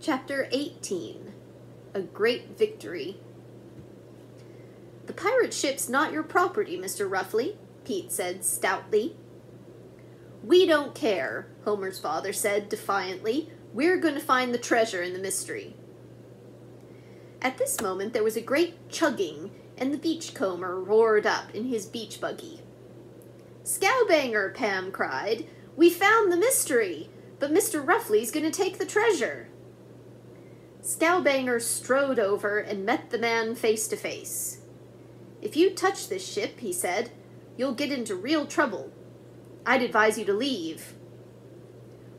Chapter 18. A Great Victory. "The pirate ship's not your property, Mr. Ruffley," Pete said stoutly. "We don't care," Homer's father said defiantly. "We're going to find the treasure in the mystery." At this moment there was a great chugging, and the beachcomber roared up in his beach buggy. "Scowbanger!" Pam cried. "We found the mystery, but Mr. Ruffley's going to take the treasure." Scowbanger strode over and met the man face to face. "If you touch this ship," he said, "you'll get into real trouble. I'd advise you to leave."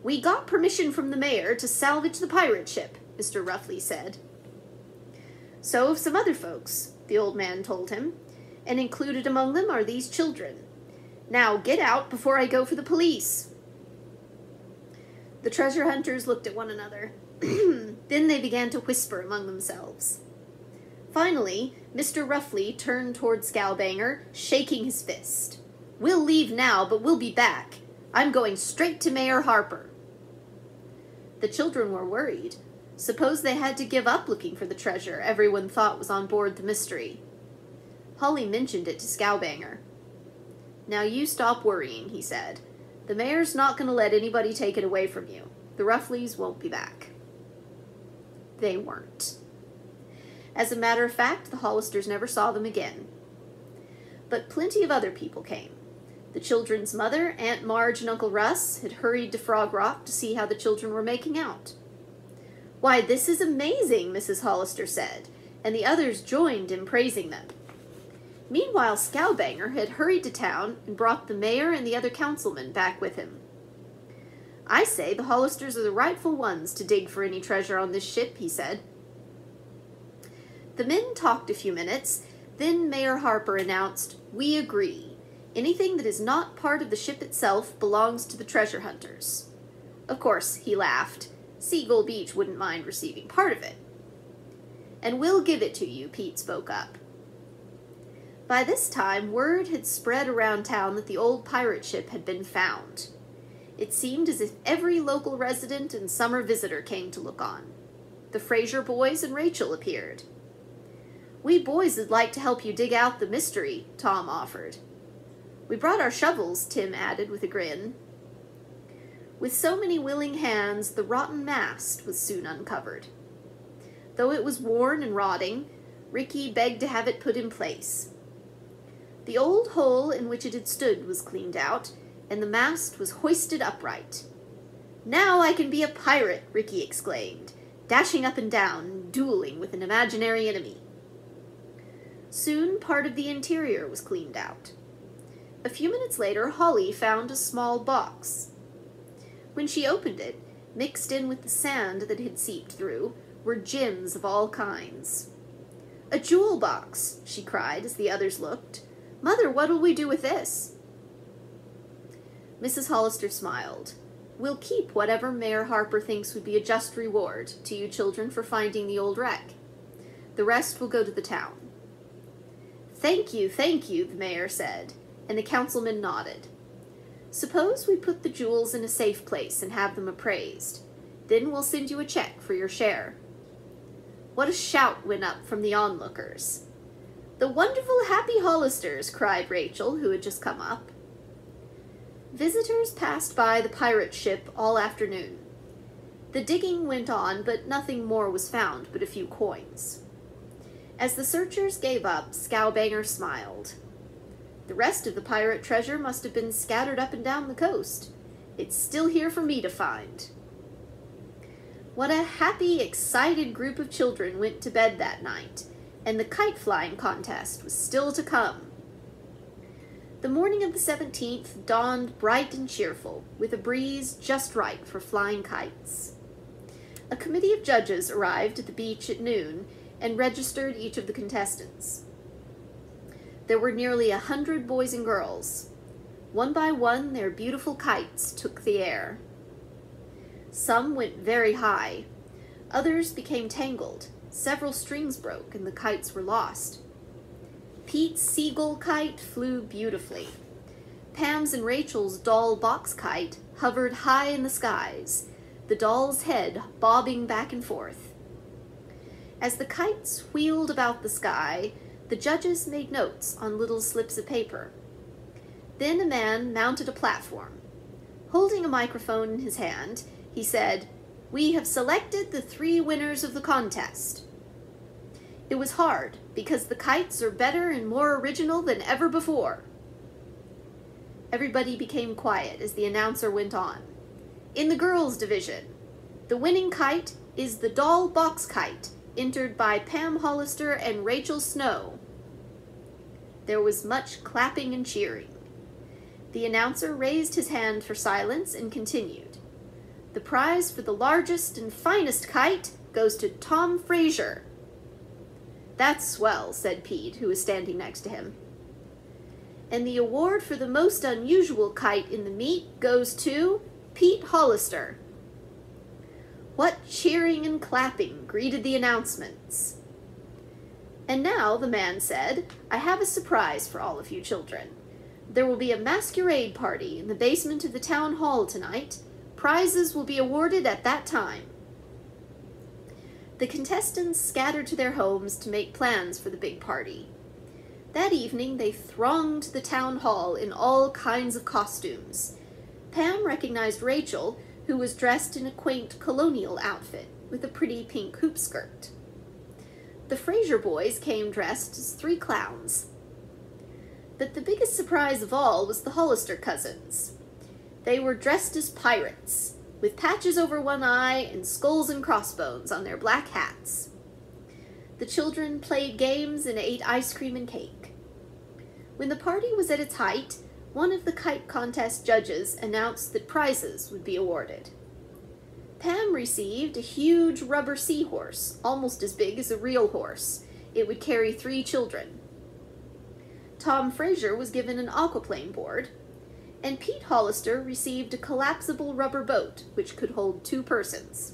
"We got permission from the mayor to salvage the pirate ship," Mr. Ruffley said. "So have some other folks," the old man told him, "and included among them are these children. Now get out before I go for the police." The treasure hunters looked at one another. Then they began to whisper among themselves. Finally, Mr. Ruffley turned toward Scowbanger, shaking his fist. "We'll leave now, but we'll be back. I'm going straight to Mayor Harper." The children were worried. Suppose they had to give up looking for the treasure everyone thought was on board the Mystery. Holly mentioned it to Scowbanger. "Now you stop worrying," he said. "The mayor's not going to let anybody take it away from you. The Ruffleys won't be back." They weren't. As a matter of fact, the Hollisters never saw them again. But plenty of other people came. The children's mother, Aunt Marge, and Uncle Russ had hurried to Frog Rock to see how the children were making out. "Why, this is amazing," Mrs. Hollister said, and the others joined in praising them. Meanwhile, Scowbanger had hurried to town and brought the mayor and the other councilmen back with him. "I say the Hollisters are the rightful ones to dig for any treasure on this ship," he said. The men talked a few minutes, then Mayor Harper announced, "We agree. Anything that is not part of the ship itself belongs to the treasure hunters." Of course, he laughed. Seagull Beach wouldn't mind receiving part of it. "And we'll give it to you," Pete spoke up. By this time, word had spread around town that the old pirate ship had been found. It seemed as if every local resident and summer visitor came to look on. The Fraser boys and Rachel appeared. "We boys would like to help you dig out the mystery," Tom offered. "We brought our shovels," Tim added with a grin. With so many willing hands, the rotten mast was soon uncovered. Though it was worn and rotting, Ricky begged to have it put in place. The old hole in which it had stood was cleaned out, and the mast was hoisted upright. "Now I can be a pirate," Ricky exclaimed, dashing up and down and dueling with an imaginary enemy. Soon part of the interior was cleaned out. A few minutes later, Holly found a small box. When she opened it, mixed in with the sand that had seeped through, were gems of all kinds. "A jewel box!" she cried as the others looked. "Mother, what'll we do with this?" Mrs. Hollister smiled. "We'll keep whatever Mayor Harper thinks would be a just reward to you children for finding the old wreck. The rest will go to the town." Thank you," the mayor said, and the councilman nodded. "Suppose we put the jewels in a safe place and have them appraised. Then we'll send you a check for your share." What a shout went up from the onlookers. "The wonderful happy Hollisters!" cried Rachel, who had just come up. Visitors passed by the pirate ship all afternoon. The digging went on, but nothing more was found but a few coins. As the searchers gave up, Scowbanger smiled. "The rest of the pirate treasure must have been scattered up and down the coast. It's still here for me to find." What a happy, excited group of children went to bed that night, and the kite-flying contest was still to come. The morning of the 17th dawned bright and cheerful, with a breeze just right for flying kites. A committee of judges arrived at the beach at noon and registered each of the contestants. There were nearly 100 boys and girls. One by one, their beautiful kites took the air. Some went very high. Others became tangled. Several strings broke and the kites were lost. Pete's seagull kite flew beautifully. Pam's and Rachel's doll box kite hovered high in the skies, the doll's head bobbing back and forth. As the kites wheeled about the sky, the judges made notes on little slips of paper. Then a man mounted a platform. Holding a microphone in his hand, he said, "We have selected the 3 winners of the contest." It was hard, because the kites are better and more original than ever before. Everybody became quiet as the announcer went on. In the girls' division, the winning kite is the doll box kite, entered by Pam Hollister and Rachel Snow. There was much clapping and cheering. The announcer raised his hand for silence and continued. The prize for the largest and finest kite goes to Tom Fraser. That's swell, said Pete, who was standing next to him. And the award for the most unusual kite in the meet goes to Pete Hollister. What cheering and clapping greeted the announcements. And now, the man said, I have a surprise for all of you children. There will be a masquerade party in the basement of the town hall tonight. Prizes will be awarded at that time. The contestants scattered to their homes to make plans for the big party. That evening they thronged the town hall in all kinds of costumes. Pam recognized Rachel, who was dressed in a quaint colonial outfit with a pretty pink hoop skirt. The Fraser boys came dressed as 3 clowns. But the biggest surprise of all was the Hollister cousins. They were dressed as pirates, with patches over one eye and skulls and crossbones on their black hats. The children played games and ate ice cream and cake. When the party was at its height, one of the kite contest judges announced that prizes would be awarded. Pam received a huge rubber seahorse, almost as big as a real horse. It would carry 3 children. Tom Fraser was given an aquaplane board, and Pete Hollister received a collapsible rubber boat, which could hold 2 persons.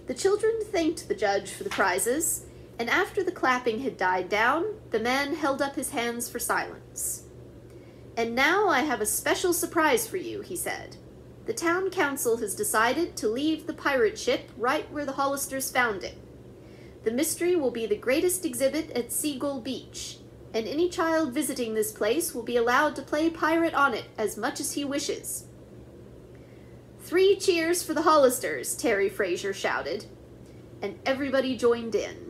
The children thanked the judge for the prizes, and after the clapping had died down, the man held up his hands for silence. And now I have a special surprise for you, he said. The town council has decided to leave the pirate ship right where the Hollisters found it. The mystery will be the greatest exhibit at Seagull Beach, and any child visiting this place will be allowed to play pirate on it as much as he wishes. 3 cheers for the Hollisters, Terry Fraser shouted, and everybody joined in.